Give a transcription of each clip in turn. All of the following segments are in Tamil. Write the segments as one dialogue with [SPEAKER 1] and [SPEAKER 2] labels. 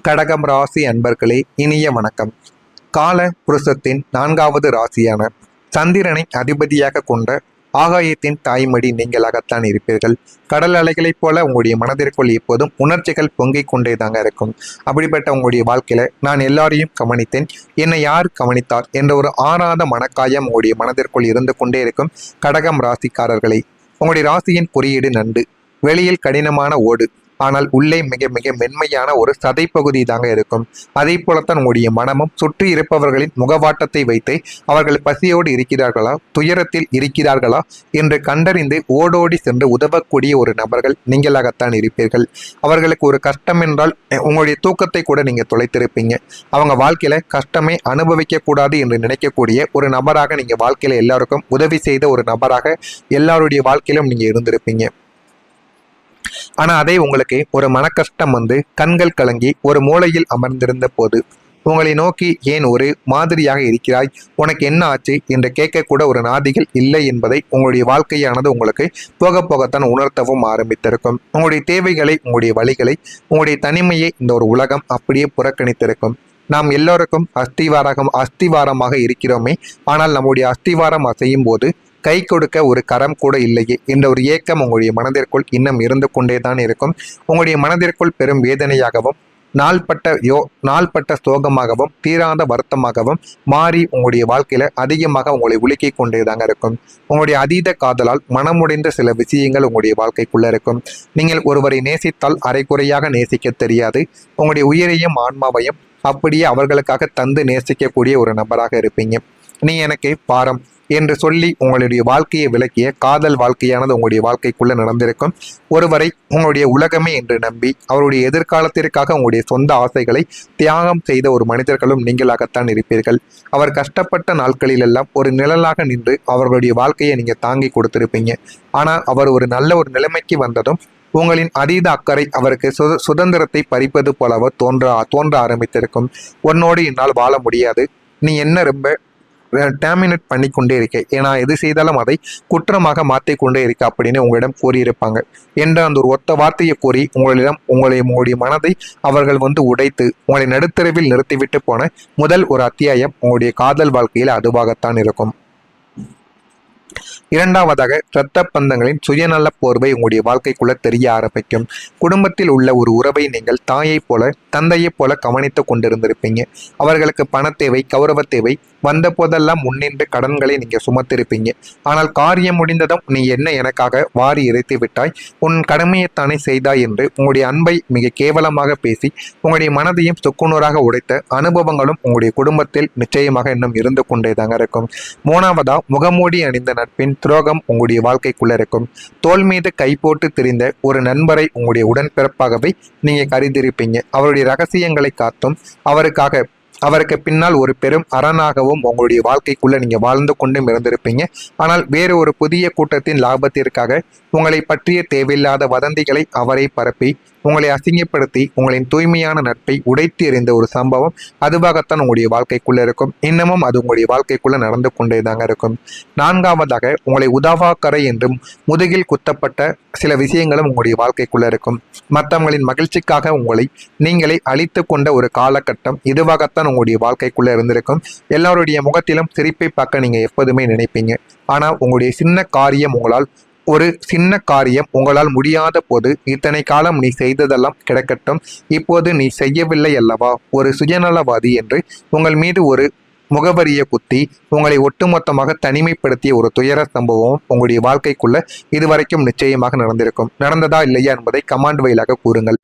[SPEAKER 1] கடகம் ராசி அன்பர்களே, இனிய வணக்கம். கால புருஷத்தின் 4வது ராசியான சந்திரனை அதிபதியாக கொண்ட ஆகாயத்தின் தாய்மடி நீங்களாகத்தான் இருப்பீர்கள். கடல் அலைகளைப் போல உங்களுடைய மனதிற்குள் எப்போதும் உணர்ச்சிகள் பொங்கிக் கொண்டேதாங்க இருக்கும். அப்படிப்பட்ட உங்களுடைய வாழ்க்கையில நான் எல்லாரையும் கவனித்தேன், என்னை யார் கவனித்தார் என்ற ஒரு ஆறாத மனக்காயம் உங்களுடைய மனதிற்குள் இருந்து கொண்டே இருக்கும். கடகம் ராசிக்காரர்களை, உங்களுடைய ராசியின் குறியீடு நண்டு. வெளியில் கடினமான ஓடு, ஆனால் உள்ளே மிக மிக மென்மையான ஒரு சதைப்பகுதி தாங்க இருக்கும். அதே போலத்தான் உங்களுடைய மனமும் சுற்றி இருப்பவர்களின் முகவாட்டத்தை வைத்து அவர்கள் பசியோடு இருக்கிறார்களா, துயரத்தில் இருக்கிறார்களா என்று கண்டறிந்து ஓடோடி சென்று உதவக்கூடிய ஒரு நபர்கள் நீங்களாகத்தான் இருப்பீர்கள். அவர்களுக்கு ஒரு கஷ்டம் என்றால் உங்களுடைய தூக்கத்தை கூட நீங்க தொலைத்திருப்பீங்க. அவங்க வாழ்க்கையில கஷ்டமே அனுபவிக்க கூடாது என்று நினைக்கக்கூடிய ஒரு நபராக நீங்க வாழ்க்கையில எல்லாருக்கும் உதவி செய்த ஒரு நபராக எல்லாருடைய வாழ்க்கையிலும் நீங்க இருந்திருப்பீங்க. ஆனா அதே உங்களுக்கு ஒரு மனக்கஷ்டம் வந்து கண்கள் கலங்கி ஒரு மூலையில் அமர்ந்திருந்த போது உங்களை நோக்கி ஏன் ஒரு மாதிரியாக இருக்கிறாய், உனக்கு என்ன ஆச்சு என்று கேட்கக்கூட ஒரு நாதிகள் இல்லை என்பதை உங்களுடைய வாழ்க்கையானது உங்களுக்கு போக போகத்தான் உணர்த்தவும் ஆரம்பித்திருக்கும். உங்களுடைய தேவைகளை, உங்களுடைய வழிகளை, உங்களுடைய தனிமையை இந்த ஒரு உலகம் அப்படியே புறக்கணித்திருக்கும். நாம் எல்லோருக்கும் அஸ்திவாரமாக இருக்கிறோமே, ஆனால் நம்முடைய அஸ்திவாரம் அசையும் போது கை கொடுக்க ஒரு கரம் கூட இல்லையே என்ற ஒரு ஏக்கம் உங்களுடைய மனதிற்குள் இன்னும் இருந்து கொண்டே தான் இருக்கும். உங்களுடைய மனதிற்குள் பெரும் வேதனையாகவும் நாள்பட்ட சோகமாகவும் தீராத வருத்தமாகவும் மாறி உங்களுடைய வாழ்க்கையில அதிகமாக உங்களை உலுக்கிக் கொண்டே தாங்க இருக்கும். உங்களுடைய அதீத காதலால் மனமுடைந்த சில விஷயங்கள் உங்களுடைய வாழ்க்கைக்குள்ள இருக்கும். நீங்கள் ஒருவரை நேசித்தால் அரைக்குறையாக நேசிக்க தெரியாது. உங்களுடைய உயிரையும் ஆன்மாவையும் அப்படியே அவர்களுக்காக தந்து நேசிக்கக்கூடிய ஒரு நபராக இருப்பீங்க. நீ எனக்கு பாரம் என்று சொல்லி உங்களுடைய வாழ்க்கையை விளக்கிய காதல் வாழ்க்கையானது உங்களுடைய வாழ்க்கைக்குள்ள நடந்திருக்கும். ஒருவரை உங்களுடைய உலகமே என்று நம்பி அவருடைய எதிர்காலத்திற்காக உங்களுடைய சொந்த ஆசைகளை தியாகம் செய்த ஒரு மனிதர்களும் நீங்களாகத்தான் இருப்பீர்கள். அவர் கஷ்டப்பட்ட நாட்களிலெல்லாம் ஒரு நிழலாக நின்று அவர்களுடைய வாழ்க்கையை நீங்க தாங்கி கொடுத்திருப்பீங்க. ஆனால் அவர் ஒரு நல்ல ஒரு நிலைமைக்கு வந்ததும் உங்களின் அதீத அக்கறை அவருக்கு சுதந்திரத்தை பறிப்பது போலவோ தோன்ற ஆரம்பித்திருக்கும். உன்னோடு என்னால் வாழ முடியாது, நீ என்ன ரொம்ப டேமினேட் பண்ணி கொண்டே இருக்க, ஏன்னா எது செய்தாலும் அதை குற்றமாக மாற்றிக்கொண்டே இருக்க அப்படின்னு உங்களிடம் கூறியிருப்பாங்க என்ற அந்த ஒரு ஒத்த வார்த்தையை கூறி உங்களுடைய மனதை அவர்கள் வந்து உடைத்து உங்களை நடுத்தரவில் நிறுத்திவிட்டு போன முதல் ஒரு அத்தியாயம் உங்களுடைய காதல் வாழ்க்கையில் அதுவாகத்தான் இருக்கும். இரண்டாவதாக, இரத்த பந்தங்களின் சுயநல போர்வை உங்களுடைய வாழ்க்கைக்குள்ள தெரிய ஆரம்பிக்கும். குடும்பத்தில் உள்ள ஒரு உறவை நீங்கள் தாயைப் போல தந்தையைப் போல கவனித்துக் கொண்டிருந்திருப்பீங்க. அவர்களுக்கு பண தேவை, கௌரவ தேவை வந்த போதெல்லாம் முன்னின்று கடன்களை நீங்க சுமத்திருப்பீங்க. ஆனால் காரியம் முடிந்ததும் நீ என்ன எனக்காக வாரி இறைத்து விட்டாய், உன் கடமையைத்தானே செய்தாய் என்று உங்களுடைய அன்பை மிக கேவலமாக பேசி உங்களுடைய மனதையும் சுக்குநூறாக உடைத்த அனுபவங்களும் உங்களுடைய குடும்பத்தில் நிச்சயமாக இன்னும் இருந்து கொண்டே தாங்க இருக்கும். மூணாவதா, முகமூடி அணிந்த நட்பின் துரோகம் உங்களுடைய வாழ்க்கைக்குள்ள இருக்கும். தோல் மீது கை போட்டு திரிந்த ஒரு நண்பரை உங்களுடைய உடன்பிறப்பாகவே நீங்க கருதிருப்பீங்க. அவருடைய ரகசியங்களை காத்தும் அவருக்கு பின்னால் ஒரு பெரும் அரணாகவும் உங்களுடைய வாழ்க்கைக்குள்ள நீங்க வாழ்ந்து கொண்டும் இருந்திருப்பீங்க. ஆனால் வேறு ஒரு புதிய கூட்டத்தின் லாபத்திற்காக உங்களை பற்றிய தேவையில்லாத வதந்திகளை அவரை பரப்பி உங்களை அசிங்கப்படுத்தி உங்களின் தூய்மையான நட்பை உடைத்து எறிந்த ஒரு சம்பவம் அதுவாகத்தான் உங்களுடைய வாழ்க்கைக்குள்ள இருக்கும். இன்னமும் அது உங்களுடைய வாழ்க்கைக்குள்ள நடந்து கொண்டே தாங்க இருக்கும். நான்காவதாக, உங்களை உதவாக்கரை என்றும் முதுகில் குத்தப்பட்ட சில விஷயங்களும் உங்களுடைய வாழ்க்கைக்குள்ள இருக்கும். மற்றவங்களின் மகிழ்ச்சிக்காக உங்களை நீங்களே அழித்து கொண்ட ஒரு காலகட்டம் இதுவாகத்தான் உங்களுடைய வாழ்க்கைக்குள்ள இருந்திருக்கும். எல்லாருடைய முகத்திலும் சிரிப்பை பார்க்க நீங்க எப்போதுமே நினைப்பீங்க. ஆனா உங்களுடைய சின்ன காரியம் உங்களால் முடியாத போது இத்தனை காலம் நீ செய்ததெல்லாம் கிடக்கட்டும், இப்போது நீ செய்யவில்லை அல்லவா, ஒரு சுயநலவாதி என்று உங்கள் மீது ஒரு முகவரியை குத்தி உங்களை ஒட்டுமொத்தமாக தனிமைப்படுத்திய ஒரு துயர சம்பவம் உங்களுடைய வாழ்க்கைக்குள்ள இதுவரைக்கும் நிச்சயமாக நடந்திருக்கும். நடந்ததா இல்லையா என்பதை கமாண்ட் வாயிலாக கூறுங்கள்.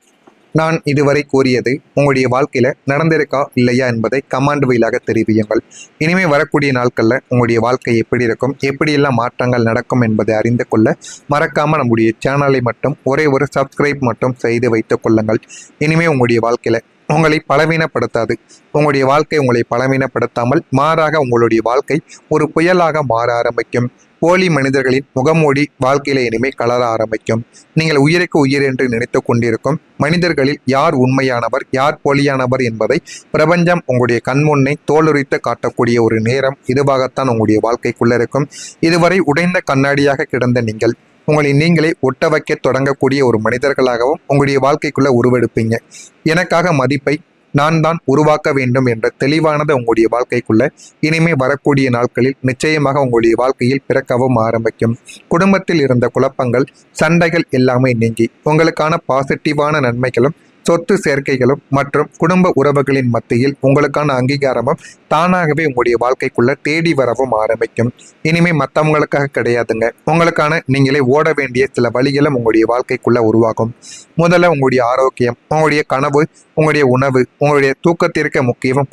[SPEAKER 1] நான் இதுவரை கூறியது உங்களுடைய வாழ்க்கையில நடந்திருக்கா இல்லையா என்பதை கமாண்ட் வாயிலாக தெரிவியுங்கள். இனிமே வரக்கூடிய நாட்களில் உங்களுடைய வாழ்க்கை எப்படி இருக்கும், எப்படியெல்லாம் மாற்றங்கள் நடக்கும் என்பதை அறிந்து கொள்ள மறக்காம நம்முடைய சேனலை மட்டும் ஒரே ஒரு சப்ஸ்கிரைப் மட்டும் செய்து வைத்துக் கொள்ளுங்கள். இனிமே உங்களுடைய வாழ்க்கையில உங்களை பலவீனப்படுத்தாது. உங்களுடைய வாழ்க்கை உங்களை பலவீனப்படுத்தாமல் மாறாக உங்களுடைய வாழ்க்கை ஒரு புயலாக மாற ஆரம்பிக்கும். போலி மனிதர்களின் முகமூடி வாழ்க்கையில இனிமே கலர ஆரம்பிக்கும். நீங்கள் உயிருக்கு உயிர் என்று நினைத்து கொண்டிருக்கும் மனிதர்களில் யார் உண்மையானவர், யார் போலியானவர் என்பதை பிரபஞ்சம் உங்களுடைய கண்முன்னே தோலுரித்து காட்டக்கூடிய ஒரு நேரம் இதுவாகத்தான் உங்களுடைய வாழ்க்கைக்குள்ள இருக்கும். இதுவரை உடைந்த கண்ணாடியாக கிடந்த நீங்கள் உங்களை நீங்களே ஒட்ட வைக்க தொடங்கக்கூடிய ஒரு மனிதர்களாகவும் உங்களுடைய வாழ்க்கைக்குள்ள உருவெடுப்பீங்க. எனக்காக மதிப்பை நான் தான் உருவாக்க வேண்டும் என்ற தெளிவானது உங்களுடைய வாழ்க்கைக்குள்ள இனிமே வரக்கூடிய நாட்களில் நிச்சயமாக உங்களுடைய வாழ்க்கையில் பிறக்கவும் ஆரம்பிக்கும். குடும்பத்தில் இருந்த குழப்பங்கள், சண்டைகள் எல்லாமே நீங்கி உங்களுக்கான பாசிட்டிவான நன்மைகளும், சொத்து சேர்க்கைகளும் மற்றும் குடும்ப உறவுகளின் மத்தியில் உங்களுக்கான அங்கீகாரமும் தானாகவே உங்களுடைய வாழ்க்கைக்குள்ள தேடி வரவும் ஆரம்பிக்கும். இனிமே மற்றவங்களுக்காக கிடையாதுங்க, உங்களுக்கான நீங்களே ஓட வேண்டிய சில வழிகளும் உங்களுடைய வாழ்க்கைக்குள்ள உருவாகும். முதல்ல உங்களுடைய ஆரோக்கியம், உங்களுடைய கனவு, உங்களுடைய உணவு, உங்களுடைய தூக்கத்திற்கு முக்கியம்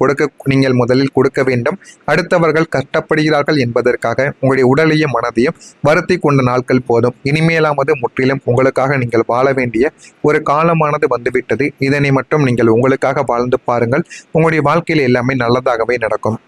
[SPEAKER 1] நீங்கள் முதலில் கொடுக்க வேண்டும். அடுத்தவர்கள் கஷ்டப்படுகிறார்கள் என்பதற்காக உங்களுடைய உடலையும் மனதையும் வருத்தி கொண்ட நாட்கள் போதும். இனிமேலாவது முற்றிலும் உங்களுக்காக நீங்கள் வாழ வேண்டிய ஒரு காலமானது வந்துவிட்டது. இதனை மட்டும் நீங்கள் உங்களுக்காக வாழ்ந்து பாருங்கள். உங்களுடைய வாழ்க்கையில் எல்லாமே நல்லதாகவே நடக்கும்.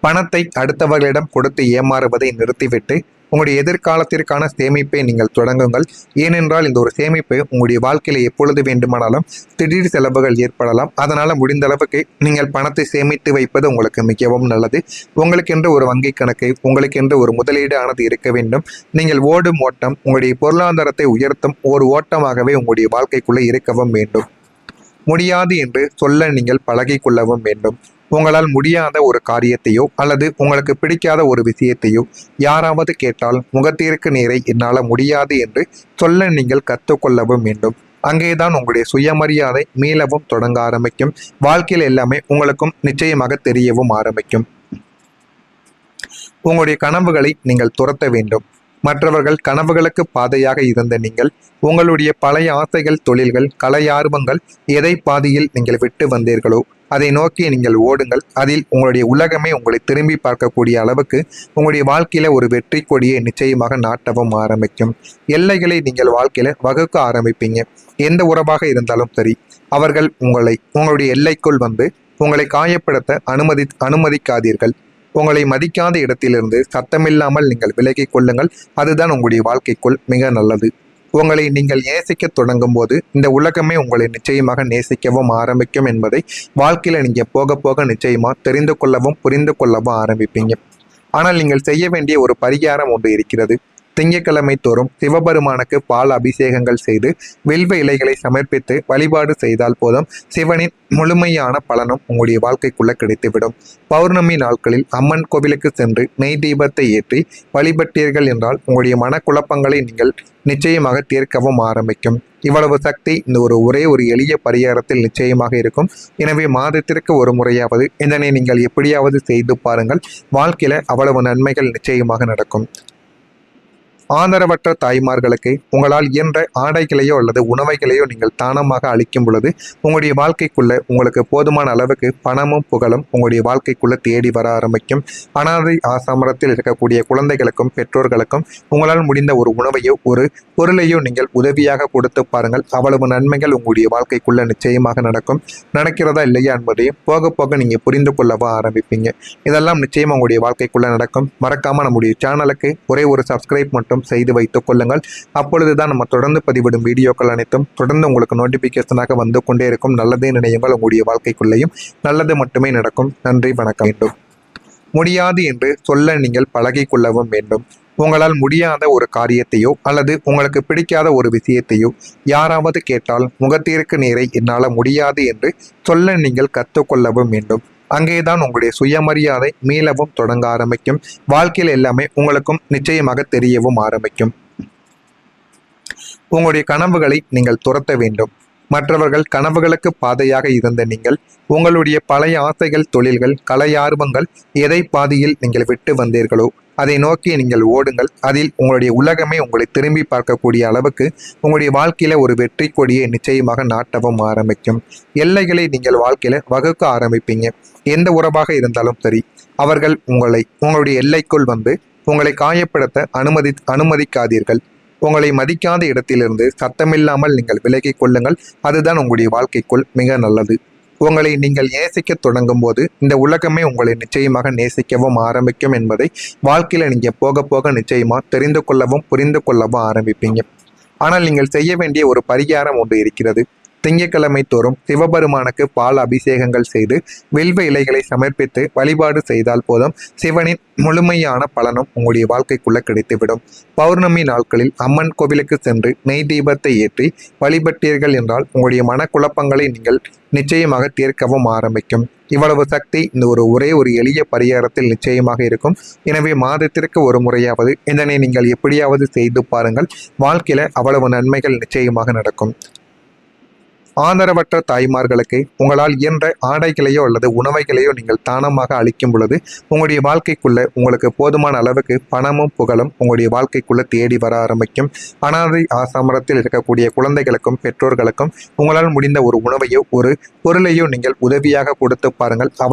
[SPEAKER 1] பணத்தை அடுத்தவர்களிடம் கொடுத்து ஏமாறுவதை நிறுத்திவிட்டு உங்களுடைய எதிர்காலத்திற்கான சேமிப்பை நீங்கள் தொடங்குங்கள். ஏனென்றால் இந்த ஒரு சேமிப்பு உங்களுடைய வாழ்க்கையில எப்பொழுது வேண்டுமானாலும் திடீர் செலவுகள் ஏற்படலாம். அதனால முடிந்த அளவுக்கு நீங்கள் பணத்தை சேமித்து வைப்பது உங்களுக்கு மிகவும் நல்லது. உங்களுக்கென்று ஒரு வங்கி கணக்கு, உங்களுக்கென்று ஒரு முதலீடு ஆனது இருக்க வேண்டும். நீங்கள் ஓடும் ஓட்டம் உங்களுடைய பொருளாதாரத்தை உயர்த்தும் ஒரு ஓட்டமாகவே உங்களுடைய வாழ்க்கைக்குள்ளே இருக்கவும் வேண்டும். முடியாது என்று சொல்ல நீங்கள் பழகி கொள்ளவும் வேண்டும். உங்களால் முடியாத ஒரு காரியத்தையோ அல்லது உங்களுக்கு பிடிக்காத ஒரு விஷயத்தையோ யாராவது கேட்டால் முகத்திற்கு நேரை என்னால் முடியாது என்று சொல்ல நீங்கள் கற்றுக்கொள்ளவும் வேண்டும். அங்கேதான் உங்களுடைய சுயமரியாதை மீளவும் தொடங்க ஆரம்பிக்கும். வாழ்க்கையில் எல்லாமே உங்களுக்கும் நிச்சயமாக தெரியவும் ஆரம்பிக்கும். உங்களுடைய கனவுகளை நீங்கள் துரத்த வேண்டும். மற்றவர்கள் கனவுகளுக்கு பாதையாக இருந்த நீங்கள் உங்களுடைய பழைய ஆசைகள், தொழில்கள், கலையார்வங்கள் எதை பாதியில் நீங்கள் விட்டு வந்தீர்களோ அதை நோக்கி நீங்கள் ஓடுங்கள். அதில் உங்களுடைய உலகமே உங்களை திரும்பி பார்க்கக்கூடிய அளவுக்கு உங்களுடைய வாழ்க்கையில ஒரு வெற்றி கொடியை நிச்சயமாக நாட்டவும் ஆரம்பிக்கும். எல்லைகளை நீங்கள் வாழ்க்கையில வகுக்க ஆரம்பிப்பீங்க. எந்த உறவாக இருந்தாலும் சரி, அவர்கள் உங்களுடைய எல்லைக்குள் வந்து உங்களை காயப்படுத்த அனுமதிக்காதீர்கள். உங்களை மதிக்காத இடத்திலிருந்து சத்தமில்லாமல் நீங்கள் விலகிக் கொள்ளுங்கள். அதுதான் உங்களுடைய வாழ்க்கைக்குள் மிக நல்லது. உங்களை நீங்கள் நேசிக்க தொடங்கும் போது இந்த உலகமே உங்களை நிச்சயமாக நேசிக்கவும் ஆரம்பிக்கும் என்பதை வாழ்க்கையில நீங்க போக போக நிச்சயமா தெரிந்து கொள்ளவும் புரிந்து கொள்ளவும் ஆரம்பிப்பீங்க. ஆனால் நீங்கள் செய்ய வேண்டிய ஒரு பரிகாரம் ஒன்று இருக்கிறது. திங்கட்கிழமை தோறும் சிவபெருமானுக்கு பால் அபிஷேகங்கள் செய்து வில்வ இலைகளை சமர்ப்பித்து வழிபாடு செய்தால் போதும் சிவனின் முழுமையான பலனும் உங்களுடைய வாழ்க்கைக்குள்ள கிடைத்துவிடும். பௌர்ணமி நாட்களில் அம்மன் கோவிலுக்கு சென்று நெய் தீபத்தை ஏற்றி வழிபட்டீர்கள் என்றால் உங்களுடைய மனக்குழப்பங்களை நீங்கள் நிச்சயமாக தீர்க்கவும் ஆரம்பிக்கும். இவ்வளவு சக்தி இந்த ஒரே ஒரு எளிய பரிகாரத்தில் நிச்சயமாக இருக்கும். எனவே மாதத்திற்கு ஒரு முறையாவது இதனை நீங்கள் எப்படியாவது செய்து பாருங்கள். வாழ்க்கையில அவ்வளவு நன்மைகள் நிச்சயமாக நடக்கும். ஆதரவற்ற தாய்மார்களுக்கு உங்களால் இயன்ற ஆடைகளையோ அல்லது உணவைகளையோ நீங்கள் தானமாக அளிக்கும் பொழுது உங்களுடைய வாழ்க்கைக்குள்ள உங்களுக்கு போதுமான அளவுக்கு பணமும் புகழும் உங்களுடைய வாழ்க்கைக்குள்ள தேடி வர ஆரம்பிக்கும். அனாதை ஆசிரமத்தில் இருக்கக்கூடிய குழந்தைகளுக்கும் பெற்றோர்களுக்கும் உங்களால் முடிந்த ஒரு உணவையோ ஒரு பொருளையோ நீங்கள் உதவியாக கொடுத்து பாருங்கள். அவ்வளவு நன்மைகள் உங்களுடைய வாழ்க்கைக்குள்ள நிச்சயமாக நடக்கும். நடக்கிறதா இல்லையா என்பதையும் போக போக நீங்க புரிந்து கொள்ளவா ஆரம்பிப்பீங்க. இதெல்லாம் நிச்சயமா உங்களுடைய வாழ்க்கைக்குள்ள நடக்கும். மறக்காம நம்முடைய சேனலுக்கு ஒரே ஒரு சப்ஸ்கிரைப் மட்டும் செய்து வைத்துக் கொள்ளுங்கள். அப்பொழுதுதான் நம்ம தொடர்ந்து பதிவிடும் வீடியோக்கள் அனைத்தும் தொடர்ந்து உங்களுக்கு நோட்டிபிகேஷனாக வந்து கொண்டே இருக்கும். நல்லதே நினையுங்கள். உங்களுடைய வாழ்க்கைக்குள்ளேயும் நல்லது மட்டுமே நடக்கும். நன்றி, வணக்கம். வேண்டும் முடியாது என்று சொல்ல நீங்கள் பழகி கொள்ளவும் வேண்டும். உங்களால் முடியாத ஒரு காரியத்தையோ அல்லது உங்களுக்கு பிடிக்காத ஒரு விஷயத்தையோ யாராவது கேட்டால் முகத்திற்கு நேரை என்னால் முடியாது என்று சொல்ல நீங்கள் கற்றுக்கொள்ளவும் வேண்டும். அங்கேதான் உங்களுடைய சுயமரியாதை மீளவும் தொடங்க ஆரம்பிக்கும். வாழ்க்கையில் எல்லாமே உங்களுக்கும் நிச்சயமாக தெரியவும் ஆரம்பிக்கும். உங்களுடைய கனவுகளை நீங்கள் துரத்த வேண்டும். மற்றவர்கள் கனவுகளுக்கு பாதையாக இருந்த நீங்கள் உங்களுடைய பழைய ஆசைகள், தொழில்கள், கலையார்வங்கள் எதை பாதியில் நீங்கள் விட்டு வந்தீர்களோ அதை நோக்கி நீங்கள் ஓடுங்கள். அதில் உங்களுடைய உலகமே உங்களை திரும்பி பார்க்கக்கூடிய அளவுக்கு உங்களுடைய வாழ்க்கையில ஒரு வெற்றி கொடியை நிச்சயமாக நாட்டவும் ஆரம்பிக்கும். எல்லைகளை நீங்கள் வாழ்க்கையில வகுக்க ஆரம்பிப்பீங்க. எந்த உறவாக இருந்தாலும் சரி, அவர்கள் உங்களுடைய எல்லைக்குள் வந்து உங்களை காயப்படுத்த அனுமதிக்காதீர்கள். உங்களை மதிக்காத இடத்திலிருந்து சத்தமில்லாமல் நீங்கள் விலகிக் கொள்ளுங்கள். அதுதான் உங்களுடைய வாழ்க்கைக்குள் மிக நல்லது. உங்களை நீங்கள் நேசிக்க தொடங்கும் போது இந்த உலகமே உங்களை நிச்சயமாக நேசிக்கவும் ஆரம்பிக்கும் என்பதை வாழ்க்கையில நீங்க போக போக நிச்சயமா தெரிந்து கொள்ளவும் புரிந்து கொள்ளவும் ஆரம்பிப்பீங்க. ஆனால் நீங்கள் செய்ய வேண்டிய ஒரு பரிகாரம் ஒன்று இருக்கிறது. திங்கட்கிழமை தோறும் சிவபெருமானுக்கு பால் அபிஷேகங்கள் செய்து வில்வ இலைகளை சமர்ப்பித்து வழிபாடு செய்தால் போதும் சிவனின் முழுமையான பலனும் உங்களுடைய வாழ்க்கைக்குள்ள கிடைத்துவிடும். பௌர்ணமி நாட்களில் அம்மன் கோவிலுக்கு சென்று நெய் தீபத்தை ஏற்றி வழிபட்டீர்கள் என்றால் உங்களுடைய மனக்குழப்பங்களை நீங்கள் நிச்சயமாக தீர்க்கவும் ஆரம்பிக்கும். இவ்வளவு சக்தி இந்த ஒரே ஒரு எளிய பரிகாரத்தில் நிச்சயமாக இருக்கும். எனவே மாதத்திற்கு ஒரு முறையாவது இதனை நீங்கள் எப்படியாவது செய்து பாருங்கள். வாழ்க்கையில அவ்வளவு நன்மைகள் நிச்சயமாக நடக்கும். ஆதரவற்ற தாய்மார்களுக்கு உங்களால் இயன்ற ஆடைகளையோ அல்லது உணவைகளையோ நீங்கள் தானமாக அளிக்கும் பொழுது உங்களுடைய வாழ்க்கைக்குள்ள உங்களுக்கு போதுமான அளவுக்கு பணமும் புகழும் உங்களுடைய வாழ்க்கைக்குள்ள தேடி வர ஆரம்பிக்கும். அனாதை ஆசிரமத்தில் இருக்கக்கூடிய குழந்தைகளுக்கும் பெற்றோர்களுக்கும் உங்களால் முடிந்த ஒரு உணவையோ ஒரு பொருளையோ நீங்கள் உதவியாக கொடுத்து பாருங்கள்.